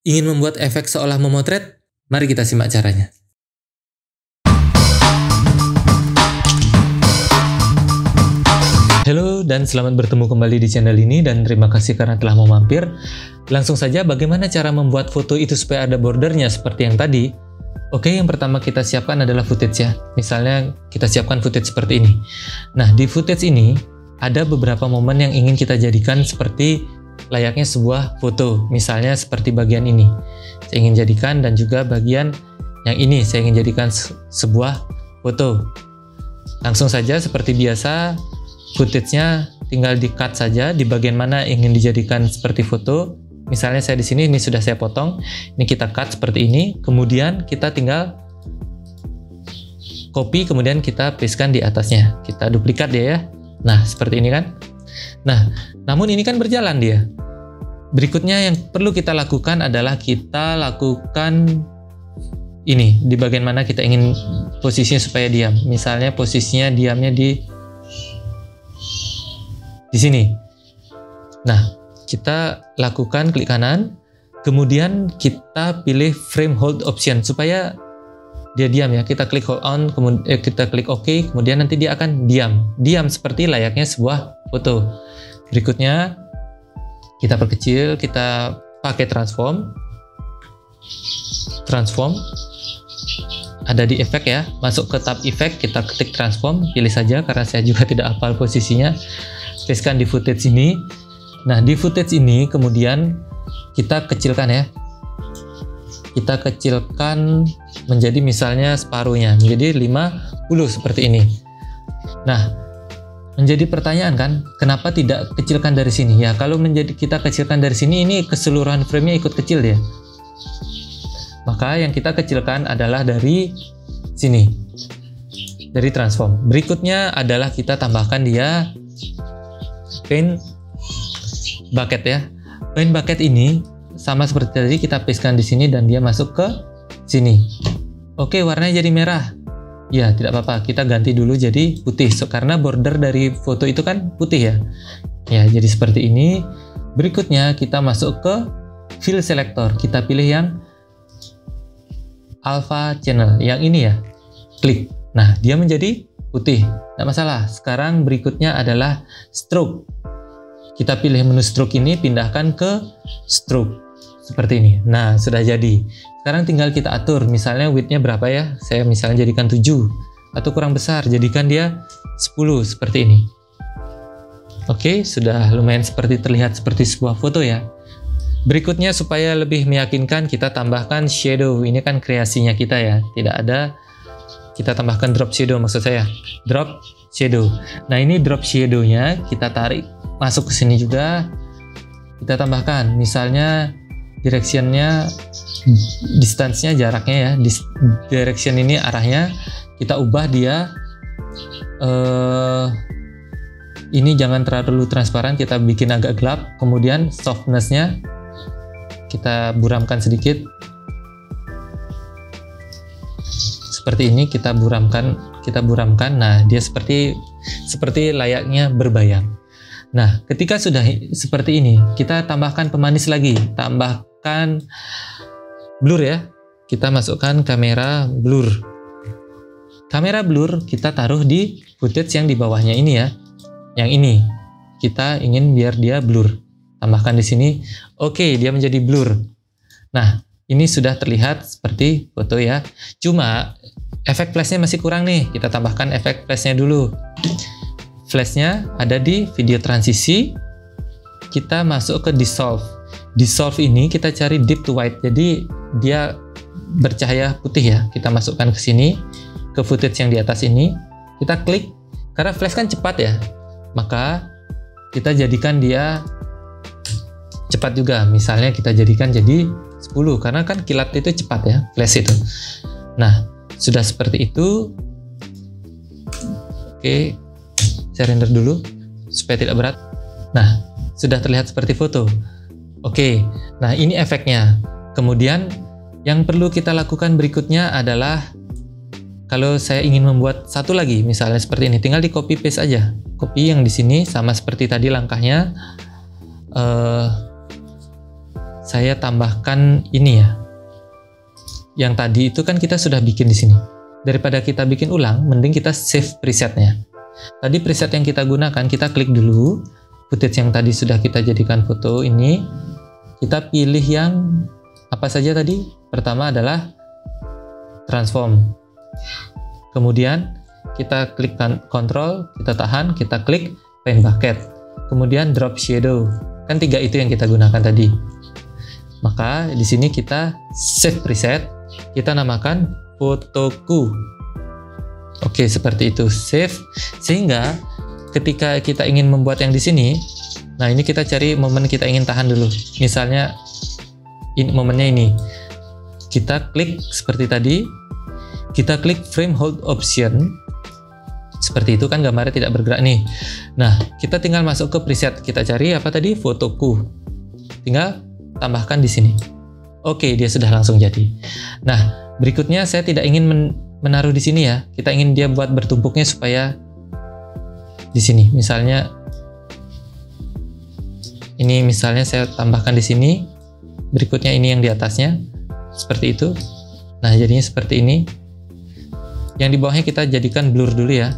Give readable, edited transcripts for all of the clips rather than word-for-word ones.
Ingin membuat efek seolah memotret? Mari kita simak caranya. Halo dan selamat bertemu kembali di channel ini dan terima kasih karena telah mau mampir. Langsung saja, bagaimana cara membuat foto itu supaya ada bordernya seperti yang tadi? Oke, yang pertama kita siapkan adalah footage ya. Misalnya kita siapkan footage seperti ini. Nah, di footage ini ada beberapa momen yang ingin kita jadikan seperti layaknya sebuah foto. Misalnya seperti bagian ini saya ingin jadikan, dan juga bagian yang ini saya ingin jadikan sebuah foto. Langsung saja seperti biasa, footage-nya tinggal di-cut saja di bagian mana ingin dijadikan seperti foto. Misalnya saya di sini, ini sudah saya potong, ini kita cut seperti ini, kemudian kita tinggal copy, kemudian kita pastekan di atasnya, kita duplikat dia ya. Nah, seperti ini kan. Nah, namun ini kan berjalan dia. Berikutnya yang perlu kita lakukan adalah kita lakukan ini di bagian mana kita ingin posisinya supaya diam. Misalnya posisinya diamnya di sini. Nah, kita lakukan klik kanan, kemudian kita pilih frame hold option supaya dia diam ya. Kita klik hold on, kemudian kita klik OK, kemudian nanti dia akan diam seperti layaknya sebuah foto. Berikutnya kita perkecil, kita pakai transform ada di efek ya, masuk ke tab efek, kita ketik transform, pilih saja karena saya juga tidak hafal posisinya. Pastekan di footage ini. Nah, di footage ini kemudian kita kecilkan ya, kita kecilkan menjadi misalnya separuhnya, menjadi 50 seperti ini. Nah, menjadi pertanyaan kan, kenapa tidak kecilkan dari sini? Ya, kalau kita kecilkan dari sini, ini keseluruhan frame-nya ikut kecil ya. Maka yang kita kecilkan adalah dari sini, dari transform. Berikutnya adalah kita tambahkan dia paint bucket ya. Paint bucket ini sama seperti tadi, kita pastekan di sini dan dia masuk ke sini. Oke, warnanya jadi merah. Ya, tidak apa-apa, kita ganti dulu jadi putih. Karena border dari foto itu kan putih ya. Ya, jadi seperti ini. Berikutnya kita masuk ke fill selector. Kita pilih yang alpha channel, yang ini ya. Klik. Nah, dia menjadi putih. Tidak masalah. Sekarang berikutnya adalah stroke. Kita pilih menu stroke ini, pindahkan ke stroke. Seperti ini. Nah, sudah jadi. Sekarang tinggal kita atur, misalnya width-nya berapa ya. Saya misalnya jadikan 7, atau kurang besar, jadikan dia 10, seperti ini. Oke, sudah lumayan terlihat seperti sebuah foto ya. Berikutnya, supaya lebih meyakinkan, kita tambahkan shadow. Ini kan kreasinya kita ya, tidak ada. Kita tambahkan drop shadow, maksud saya. Drop shadow. Nah, ini drop shadow-nya kita tarik masuk ke sini juga. Kita tambahkan, misalnya direction-nya, distance-nya, jaraknya ya, direction ini arahnya kita ubah dia ini jangan terlalu transparan, kita bikin agak gelap. Kemudian softness-nya kita buramkan sedikit seperti ini, kita buramkan. Nah, dia seperti layaknya berbayang. Nah, ketika sudah seperti ini, kita tambahkan pemanis lagi, tambahkan blur ya. Kita masukkan kamera blur. Kamera blur kita taruh di footage yang di bawahnya ini ya. Yang ini kita ingin biar dia blur. Tambahkan di sini. Oke, dia menjadi blur. Nah, ini sudah terlihat seperti foto ya. Cuma efek flashnya masih kurang nih. Kita tambahkan efek flashnya dulu. Flashnya ada di video transisi. Kita masuk ke dissolve. Dissolve ini kita cari deep to white, jadi dia bercahaya putih ya. Kita masukkan ke sini, ke footage yang di atas ini. Kita klik, karena flash kan cepat ya, maka kita jadikan dia cepat juga. Misalnya kita jadikan jadi 10, karena kan kilat itu cepat ya, flash itu. Nah, sudah seperti itu. Oke, saya render dulu supaya tidak berat. Nah, sudah terlihat seperti foto. Oke, nah ini efeknya. Kemudian yang perlu kita lakukan berikutnya adalah, kalau saya ingin membuat satu lagi, misalnya seperti ini, tinggal di copy paste aja. Copy yang di sini sama seperti tadi langkahnya. saya tambahkan ini ya. Yang tadi itu kan kita sudah bikin di sini. Daripada kita bikin ulang, mending kita save presetnya. Tadi preset yang kita gunakan, kita klik dulu footage yang tadi sudah kita jadikan foto ini. Kita pilih yang apa saja tadi. Pertama adalah transform. Kemudian kita klik kontrol, kita tahan, kita klik paint bucket. Kemudian drop shadow. Kan 3 itu yang kita gunakan tadi. Maka di sini kita save preset, kita namakan fotoku. Oke, seperti itu, save. Sehingga ketika kita ingin membuat yang di sini, nah ini kita cari momen kita ingin tahan dulu. Misalnya ini momennya ini. Kita klik seperti tadi. Kita klik frame hold option. Seperti itu kan gambarnya tidak bergerak nih. Nah, kita tinggal masuk ke preset. Kita cari apa tadi? Fotoku. Tinggal tambahkan di sini. Oke, dia sudah langsung jadi. Nah, berikutnya saya tidak ingin menaruh di sini ya. Kita ingin dia buat bertumpuknya supaya di sini. Misalnya ini misalnya saya tambahkan di sini. Berikutnya ini yang di atasnya. Seperti itu. Nah, jadinya seperti ini. Yang di bawahnya kita jadikan blur dulu ya.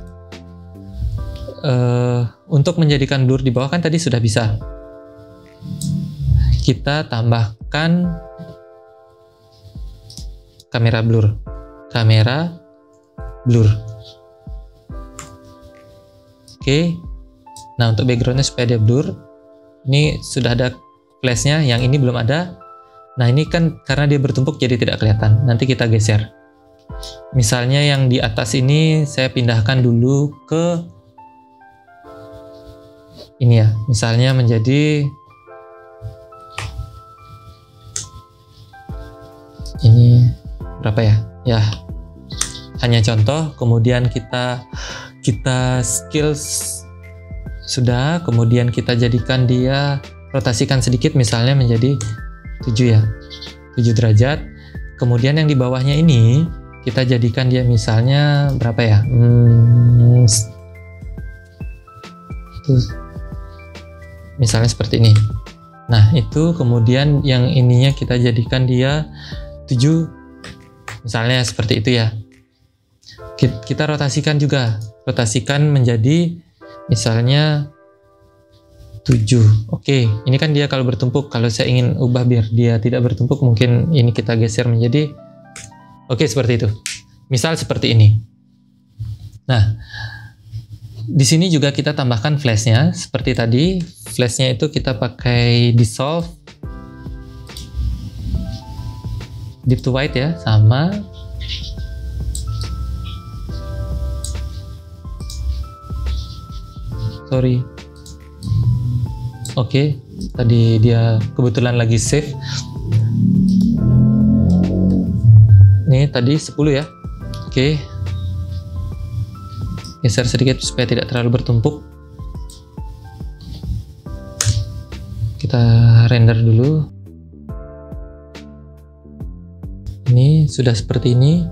Untuk menjadikan blur di bawah kan tadi sudah bisa. Kita tambahkan kamera blur. Oke. Nah, untuk backgroundnya supaya dia blur, ini sudah ada flashnya. Yang ini belum ada. Nah, ini kan karena dia bertumpuk jadi tidak kelihatan. Nanti kita geser. Misalnya yang di atas ini saya pindahkan dulu ke ini ya, misalnya menjadi ini berapa ya? Ya, hanya contoh. Kemudian kita skills sudah, kemudian kita jadikan dia rotasikan sedikit, misalnya menjadi 7 ya, 7 derajat. Kemudian yang di bawahnya ini kita jadikan dia misalnya berapa ya? Misalnya seperti ini. Nah, itu kemudian yang ininya kita jadikan dia 7. Misalnya seperti itu ya. Kita rotasikan juga. Rotasikan menjadi misalnya 7. Oke, ini kan dia kalau bertumpuk. Kalau saya ingin ubah biar dia tidak bertumpuk, mungkin ini kita geser menjadi oke, seperti itu. Misal seperti ini. Nah, di sini juga kita tambahkan flashnya seperti tadi. Flashnya itu kita pakai dissolve deep to white ya, sama. Sorry. Oke, tadi dia kebetulan lagi save. Ini tadi 10 ya. Oke. Geser sedikit supaya tidak terlalu bertumpuk. Kita render dulu. Ini sudah seperti ini.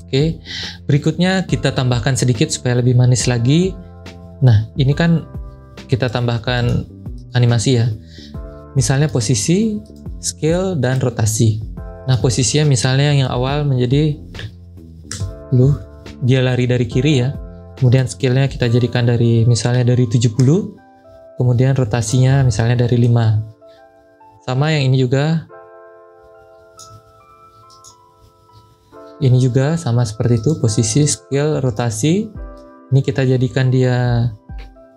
Oke. Berikutnya kita tambahkan sedikit supaya lebih manis lagi. Nah, ini kan kita tambahkan animasi ya. Misalnya posisi, scale, dan rotasi. Nah, posisinya misalnya yang awal menjadi dia lari dari kiri ya. Kemudian scale-nya kita jadikan dari misalnya dari 70. Kemudian rotasinya misalnya dari 5. Sama yang ini juga. Ini juga sama seperti itu, posisi, scale, rotasi. Ini kita jadikan dia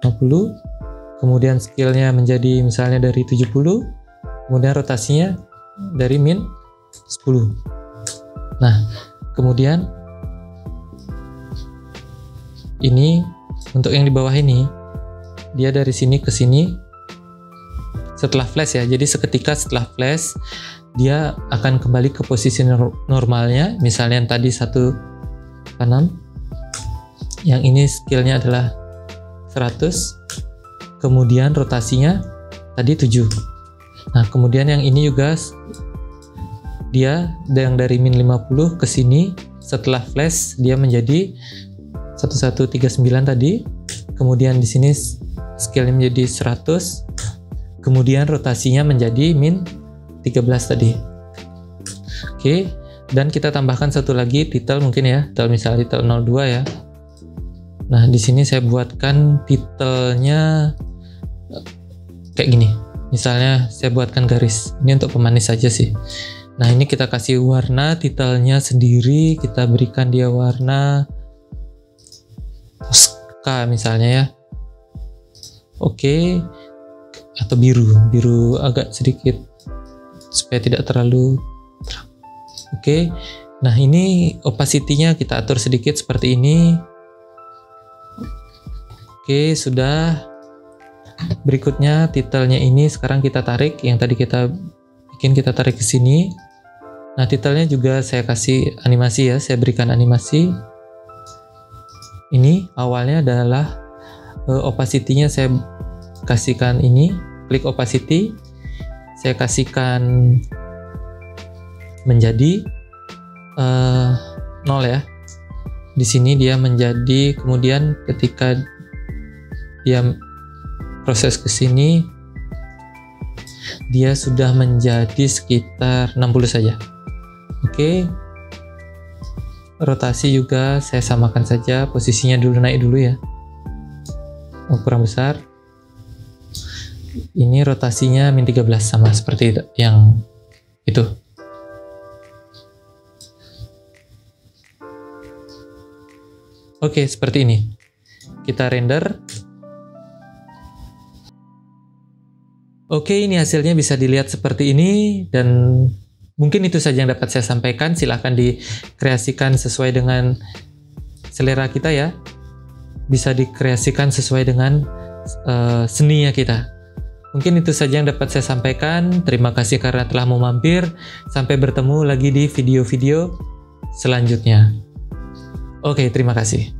50. Kemudian scale-nya menjadi misalnya dari 70. Kemudian rotasinya dari min 10. Nah, kemudian ini untuk yang di bawah ini dia dari sini ke sini setelah flash ya. Jadi seketika setelah flash dia akan kembali ke posisi normalnya. Misalnya yang tadi 1/6. Yang ini scale-nya adalah 100. Kemudian rotasinya tadi 7. Nah, kemudian yang ini juga dia yang dari min 50 ke sini setelah flash dia menjadi 1139 tadi. Kemudian di sini scale-nya menjadi 100. kemudian rotasinya menjadi min 13 tadi. Oke, dan kita tambahkan satu lagi titel mungkin ya, misalnya titel 02 ya. Nah, di sini saya buatkan titelnya kayak gini. Misalnya saya buatkan garis. Ini untuk pemanis saja sih. Nah, ini kita kasih warna titelnya sendiri, kita berikan dia warna Tosca misalnya ya. Oke. Atau biru agak sedikit supaya tidak terlalu terang. Oke. Nah, ini opacity-nya kita atur sedikit seperti ini. Oke, sudah. Berikutnya titelnya ini sekarang kita tarik, yang tadi kita bikin kita tarik ke sini. Nah, titelnya juga saya kasih animasi ya, saya berikan animasi. Ini awalnya adalah opacity-nya saya kasihkan ini, klik opacity. Saya kasihkan menjadi 0 ya. Di sini dia menjadi, kemudian ketika dia proses ke sini, dia sudah menjadi sekitar 60 saja. Oke. Rotasi juga saya samakan saja, posisinya dulu naik dulu ya. Kurang besar. Ini rotasinya min 13 sama seperti yang itu. Oke, seperti ini. Kita render. Oke, ini hasilnya bisa dilihat seperti ini, dan mungkin itu saja yang dapat saya sampaikan. Silahkan dikreasikan sesuai dengan selera kita ya. Bisa dikreasikan sesuai dengan seninya kita. Mungkin itu saja yang dapat saya sampaikan. Terima kasih karena telah mau mampir. Sampai bertemu lagi di video-video selanjutnya. Oke, terima kasih.